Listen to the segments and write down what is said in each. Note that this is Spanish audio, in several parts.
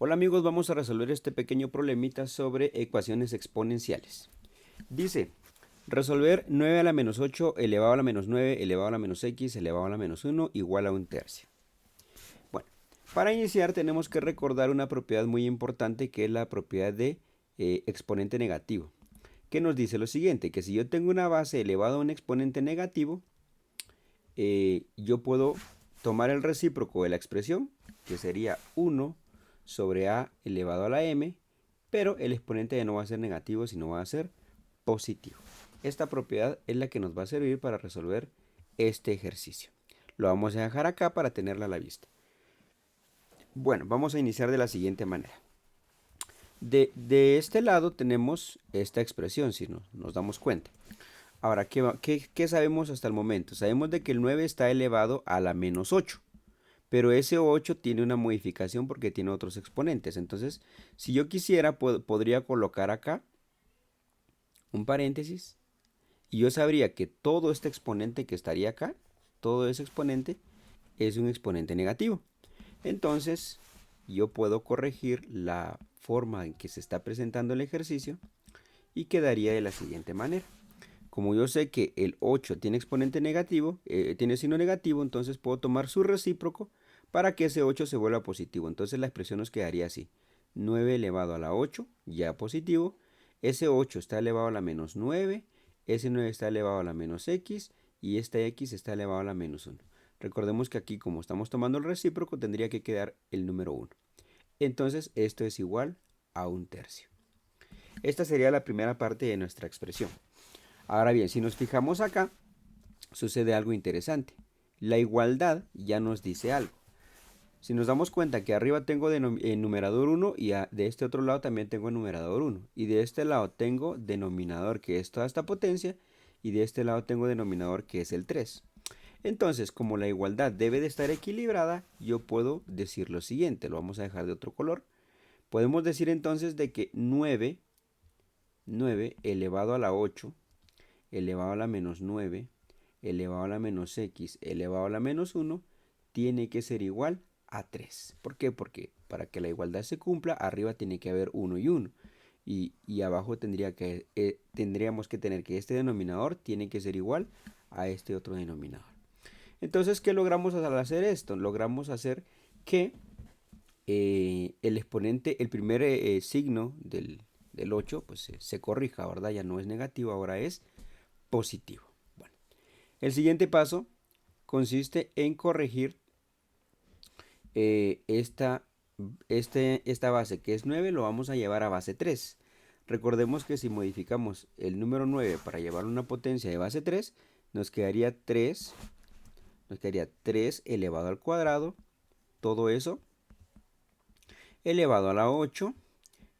Hola amigos, vamos a resolver este pequeño problemita sobre ecuaciones exponenciales. Dice, resolver 9 a la menos 8 elevado a la menos 9 elevado a la menos x elevado a la menos 1 igual a un tercio. Bueno, para iniciar tenemos que recordar una propiedad muy importante que es la propiedad de exponente negativo, que nos dice lo siguiente, que si yo tengo una base elevada a un exponente negativo, yo puedo tomar el recíproco de la expresión, que sería 1 sobre a elevado a la m, pero el exponente ya no va a ser negativo, sino va a ser positivo. Esta propiedad es la que nos va a servir para resolver este ejercicio. Lo vamos a dejar acá para tenerla a la vista. Bueno, vamos a iniciar de la siguiente manera. De este lado tenemos esta expresión, si nos damos cuenta. Ahora, ¿qué sabemos hasta el momento? Sabemos de que el 9 está elevado a la menos 8. Pero ese 8 tiene una modificación porque tiene otros exponentes. Entonces, si yo quisiera, podría colocar acá un paréntesis. Y yo sabría que todo este exponente que estaría acá, todo ese exponente, es un exponente negativo. Entonces, yo puedo corregir la forma en que se está presentando el ejercicio y quedaría de la siguiente manera. Como yo sé que el 8 tiene exponente negativo, tiene signo negativo, entonces puedo tomar su recíproco para que ese 8 se vuelva positivo. Entonces la expresión nos quedaría así. 9 elevado a la 8, ya positivo. Ese 8 está elevado a la menos 9. Ese 9 está elevado a la menos x. Y este x está elevado a la menos 1. Recordemos que aquí, como estamos tomando el recíproco, tendría que quedar el número 1. Entonces esto es igual a un tercio. Esta sería la primera parte de nuestra expresión. Ahora bien, si nos fijamos acá, sucede algo interesante. La igualdad ya nos dice algo. Si nos damos cuenta que arriba tengo numerador 1 y de este otro lado también tengo numerador 1. Y de este lado tengo denominador, que es toda esta potencia, y de este lado tengo denominador, que es el 3. Entonces, como la igualdad debe de estar equilibrada, yo puedo decir lo siguiente, lo vamos a dejar de otro color. Podemos decir entonces de que 9 elevado a la 8 elevado a la menos 9 elevado a la menos x elevado a la menos 1 tiene que ser igual a 3. ¿Por qué? Porque para que la igualdad se cumpla, arriba tiene que haber 1 y 1. Y abajo tendríamos que tener que este denominador tiene que ser igual a este otro denominador. Entonces, ¿qué logramos al hacer esto? Logramos hacer que el exponente, el primer signo del 8, pues se corrija, ¿verdad? Ya no es negativo, ahora es positivo. Bueno, el siguiente paso consiste en corregir esta base que es 9, lo vamos a llevar a base 3. Recordemos que si modificamos el número 9 para llevar una potencia de base 3, nos quedaría 3 elevado al cuadrado, todo eso elevado a la 8,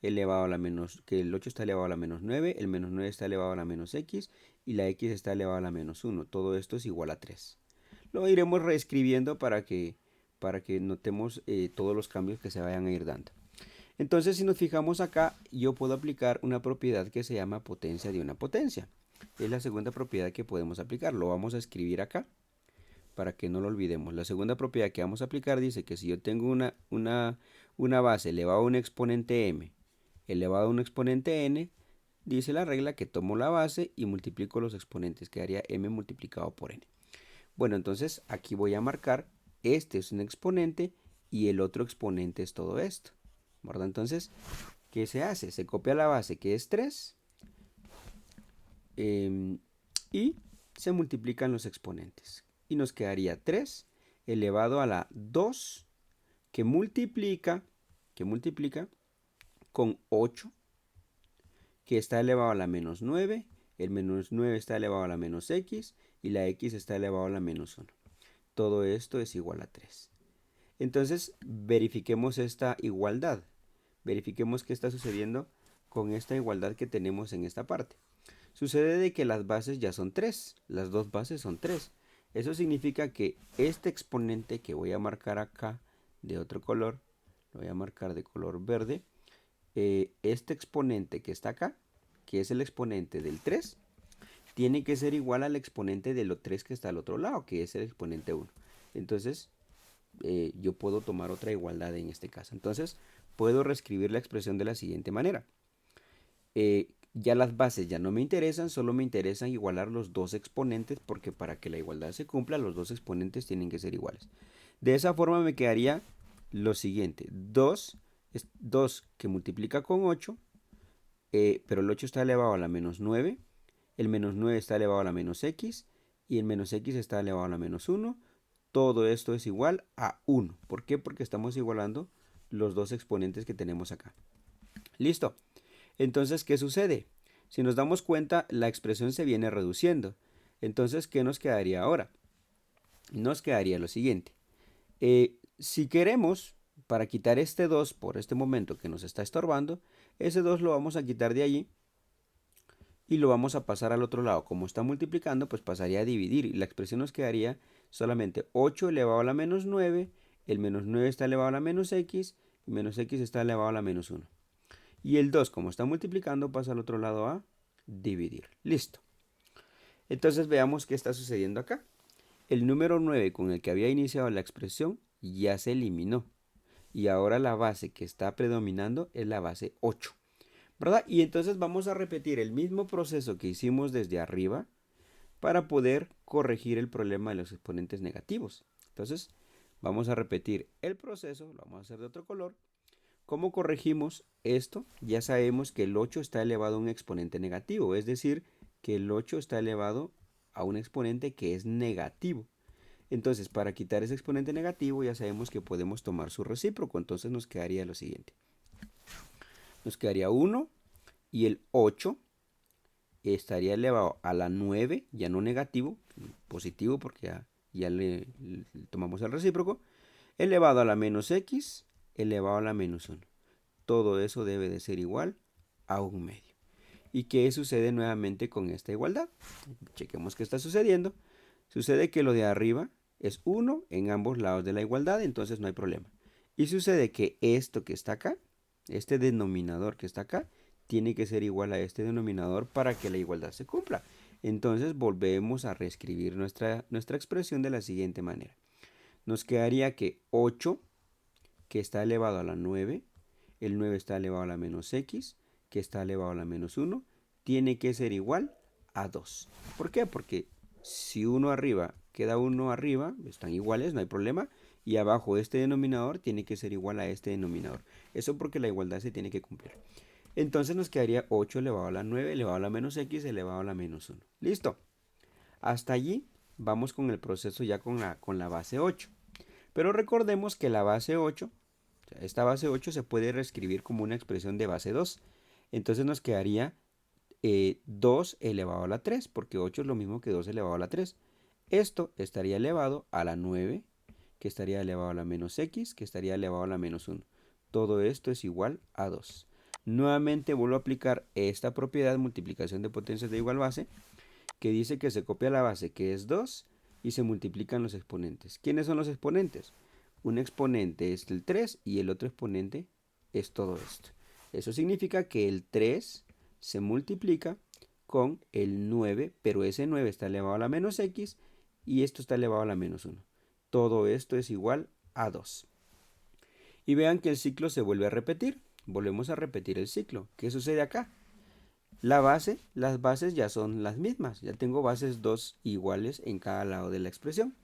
elevado a la menos, que el 8 está elevado a la menos 9, el menos 9 está elevado a la menos x y la x está elevada a la menos 1. Todo esto es igual a 3. Lo iremos reescribiendo para que notemos todos los cambios que se vayan a ir dando. Entonces, si nos fijamos acá, yo puedo aplicar una propiedad que se llama potencia de una potencia. Es la segunda propiedad que podemos aplicar. Lo vamos a escribir acá para que no lo olvidemos. La segunda propiedad que vamos a aplicar dice que si yo tengo una base elevada a un exponente m elevado a un exponente n, dice la regla que tomo la base y multiplico los exponentes, quedaría m multiplicado por n. Bueno, entonces aquí voy a marcar, este es un exponente y el otro exponente es todo esto, ¿verdad? Entonces, ¿qué se hace? Se copia la base, que es 3, y se multiplican los exponentes. Y nos quedaría 3 elevado a la 2 que multiplica con 8, que está elevado a la menos 9, el menos 9 está elevado a la menos x y la x está elevado a la menos 1. Todo esto es igual a 3. Entonces, verifiquemos esta igualdad. Verifiquemos qué está sucediendo con esta igualdad que tenemos en esta parte. Sucede de que las bases ya son 3. Las dos bases son 3. Eso significa que este exponente que voy a marcar acá de otro color, lo voy a marcar de color verde, este exponente que está acá, que es el exponente del 3, tiene que ser igual al exponente de lo 3 que está al otro lado, que es el exponente 1. Entonces, yo puedo tomar otra igualdad en este caso. Entonces, puedo reescribir la expresión de la siguiente manera. Ya las bases ya no me interesan, solo me interesan igualar los dos exponentes, porque para que la igualdad se cumpla, los dos exponentes tienen que ser iguales. De esa forma me quedaría lo siguiente. 2 es 2 que multiplica con 8, pero el 8 está elevado a la menos 9, el menos 9 está elevado a la menos x, y el menos x está elevado a la menos 1. Todo esto es igual a 1. ¿Por qué? Porque estamos igualando los dos exponentes que tenemos acá. Listo. Entonces, ¿qué sucede? Si nos damos cuenta, la expresión se viene reduciendo. Entonces, ¿qué nos quedaría ahora? Nos quedaría lo siguiente. Si queremos, para quitar este 2 por este momento que nos está estorbando, ese 2 lo vamos a quitar de allí y lo vamos a pasar al otro lado. Como está multiplicando, pues pasaría a dividir y la expresión nos quedaría solamente 8 elevado a la menos 9, el menos 9 está elevado a la menos x, y menos x está elevado a la menos 1. Y el 2, como está multiplicando, pasa al otro lado a dividir. Listo. Entonces veamos qué está sucediendo acá. El número 9 con el que había iniciado la expresión ya se eliminó. Y ahora la base que está predominando es la base 8. ¿Verdad? Y entonces vamos a repetir el mismo proceso que hicimos desde arriba para poder corregir el problema de los exponentes negativos. Entonces vamos a repetir el proceso, lo vamos a hacer de otro color. ¿Cómo corregimos esto? Ya sabemos que el 8 está elevado a un exponente negativo, es decir, que el 8 está elevado a un exponente que es negativo. Entonces, para quitar ese exponente negativo, ya sabemos que podemos tomar su recíproco. Entonces nos quedaría lo siguiente. Nos quedaría 1 y el 8 estaría elevado a la 9, ya no negativo, positivo porque ya le tomamos el recíproco, elevado a la menos x, elevado a la menos 1. Todo eso debe de ser igual a 1/2. ¿Y qué sucede nuevamente con esta igualdad? Chequemos qué está sucediendo. Sucede que lo de arriba es 1 en ambos lados de la igualdad, entonces no hay problema. Y sucede que esto que está acá, este denominador que está acá, tiene que ser igual a este denominador para que la igualdad se cumpla. Entonces volvemos a reescribir nuestra expresión de la siguiente manera. Nos quedaría que 8, que está elevado a la 9, el 9 está elevado a la menos x, que está elevado a la menos 1, tiene que ser igual a 2. ¿Por qué? Porque si uno arriba queda uno arriba, están iguales, no hay problema, y abajo este denominador tiene que ser igual a este denominador. Eso porque la igualdad se tiene que cumplir. Entonces nos quedaría 8 elevado a la 9 elevado a la menos x elevado a la menos 1. Listo. Hasta allí vamos con el proceso ya con la base 8. Pero recordemos que la base 8, esta base 8 se puede reescribir como una expresión de base 2. Entonces nos quedaría 2 elevado a la 3, porque 8 es lo mismo que 2 elevado a la 3. Esto estaría elevado a la 9, que estaría elevado a la menos x, que estaría elevado a la menos 1. Todo esto es igual a 2. Nuevamente vuelvo a aplicar esta propiedad de multiplicación de potencias de igual base, que dice que se copia la base, que es 2, y se multiplican los exponentes. ¿Quiénes son los exponentes? Un exponente es el 3 y el otro exponente es todo esto. Eso significa que el 3 se multiplica con el 9, pero ese 9 está elevado a la menos x y esto está elevado a la menos 1. Todo esto es igual a 2. Y vean que el ciclo se vuelve a repetir. Volvemos a repetir el ciclo. ¿Qué sucede acá? Las bases ya son las mismas. Ya tengo bases 2 iguales en cada lado de la expresión.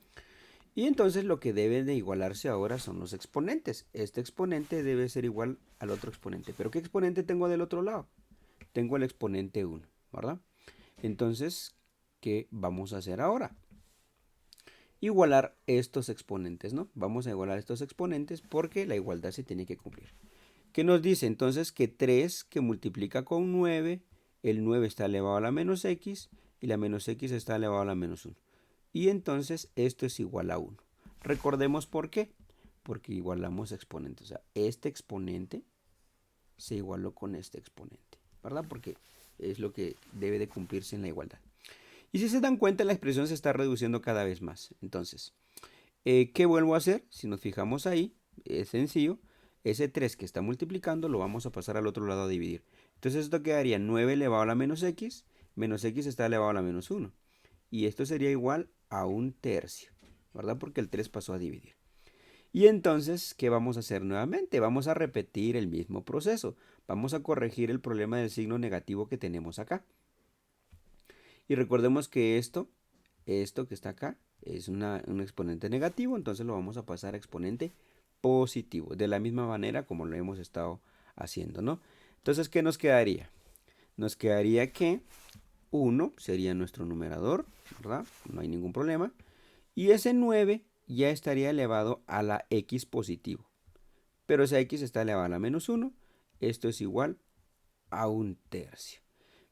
Y entonces lo que debe de igualarse ahora son los exponentes. Este exponente debe ser igual al otro exponente. ¿Pero qué exponente tengo del otro lado? Tengo el exponente 1, ¿verdad? Entonces, ¿qué vamos a hacer ahora? Igualar estos exponentes, ¿no? Vamos a igualar estos exponentes porque la igualdad se tiene que cumplir. ¿Qué nos dice? Entonces que 3 que multiplica con 9, el 9 está elevado a la menos x y la menos x está elevado a la menos 1. Y entonces esto es igual a 1. Recordemos por qué. Porque igualamos exponentes. O sea, este exponente se igualó con este exponente, ¿verdad? Porque es lo que debe de cumplirse en la igualdad. Y si se dan cuenta, la expresión se está reduciendo cada vez más. Entonces, ¿qué vuelvo a hacer? Si nos fijamos ahí, es sencillo. Ese 3 que está multiplicando lo vamos a pasar al otro lado a dividir. Entonces esto quedaría 9 elevado a la menos x está elevado a la menos 1. Y esto sería igual a 1/3, ¿verdad? Porque el 3 pasó a dividir. Y entonces, ¿qué vamos a hacer nuevamente? Vamos a repetir el mismo proceso. Vamos a corregir el problema del signo negativo que tenemos acá. Y recordemos que esto que está acá, es un exponente negativo, entonces lo vamos a pasar a exponente positivo, de la misma manera como lo hemos estado haciendo, ¿no? Entonces, ¿qué nos quedaría? Nos quedaría que 1 sería nuestro numerador, ¿verdad? No hay ningún problema. Y ese 9 ya estaría elevado a la x positivo. Pero esa x está elevada a la menos 1. Esto es igual a 1/3.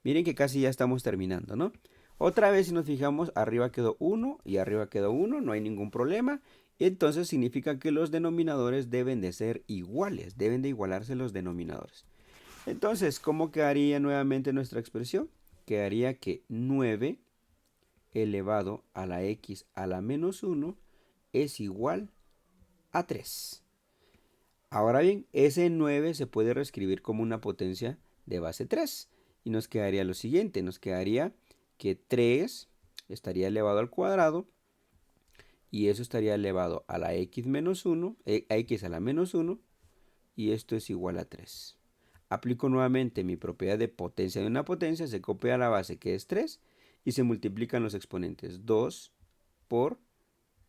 Miren que casi ya estamos terminando, ¿no? Otra vez si nos fijamos, arriba quedó 1 y arriba quedó 1, no hay ningún problema. Entonces significa que los denominadores deben de ser iguales, deben de igualarse los denominadores. Entonces, ¿cómo quedaría nuevamente nuestra expresión? Quedaría que 9 elevado a la x a la menos 1 es igual a 3. Ahora bien, ese 9 se puede reescribir como una potencia de base 3. Y nos quedaría lo siguiente, nos quedaría que 3 estaría elevado al cuadrado y eso estaría elevado a la x menos 1, a x a la menos 1 y esto es igual a 3. Aplico nuevamente mi propiedad de potencia de una potencia, se copia la base que es 3 y se multiplican los exponentes 2 por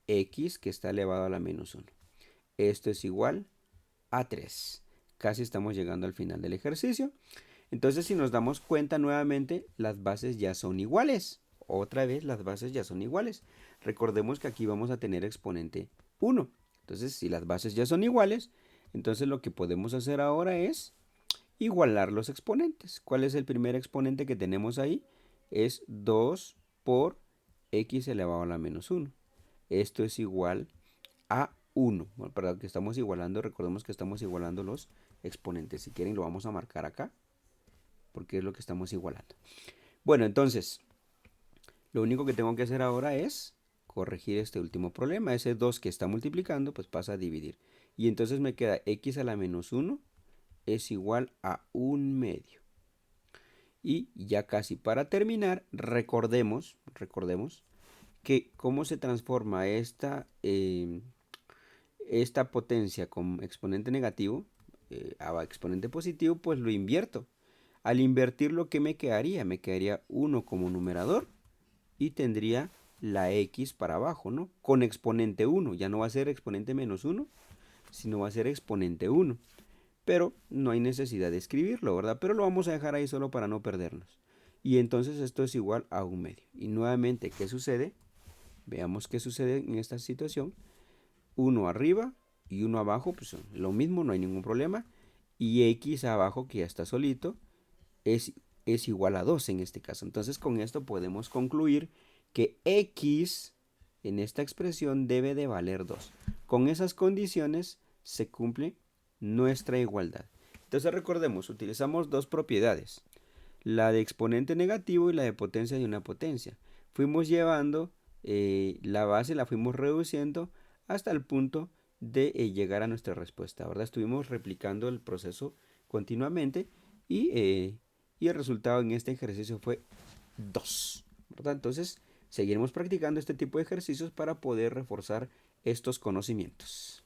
x que está elevado a la menos 1. Esto es igual a 3. Casi estamos llegando al final del ejercicio. Entonces, si nos damos cuenta nuevamente, las bases ya son iguales. Otra vez, las bases ya son iguales. Recordemos que aquí vamos a tener exponente 1. Entonces, si las bases ya son iguales, entonces lo que podemos hacer ahora es igualar los exponentes. ¿Cuál es el primer exponente que tenemos ahí? Es 2 por x elevado a la menos 1. Esto es igual a 1. Bueno, para que estamos igualando, recordemos que estamos igualando los exponentes. Si quieren lo vamos a marcar acá, porque es lo que estamos igualando. Bueno, entonces, lo único que tengo que hacer ahora es corregir este último problema. Ese 2 que está multiplicando, pues pasa a dividir. Y entonces me queda x a la menos 1 es igual a 1/2. Y ya casi para terminar, recordemos que cómo se transforma esta potencia con exponente negativo a exponente positivo, pues lo invierto. Al invertirlo, ¿qué me quedaría? Me quedaría 1 como numerador y tendría la x para abajo, ¿no? Con exponente 1. Ya no va a ser exponente menos 1, sino va a ser exponente 1. Pero no hay necesidad de escribirlo, ¿verdad? Pero lo vamos a dejar ahí solo para no perdernos. Y entonces esto es igual a 1/2. Y nuevamente, ¿qué sucede? Veamos qué sucede en esta situación. 1 arriba y 1 abajo, pues lo mismo, no hay ningún problema. Y x abajo, que ya está solito, es igual a 2 en este caso. Entonces con esto podemos concluir que x en esta expresión debe de valer 2. Con esas condiciones se cumple nuestra igualdad. Entonces recordemos, utilizamos dos propiedades, la de exponente negativo y la de potencia de una potencia. Fuimos llevando la base, la fuimos reduciendo hasta el punto de llegar a nuestra respuesta, ¿verdad? Estuvimos replicando el proceso continuamente y el resultado en este ejercicio fue 2, ¿verdad? Entonces seguiremos practicando este tipo de ejercicios para poder reforzar estos conocimientos.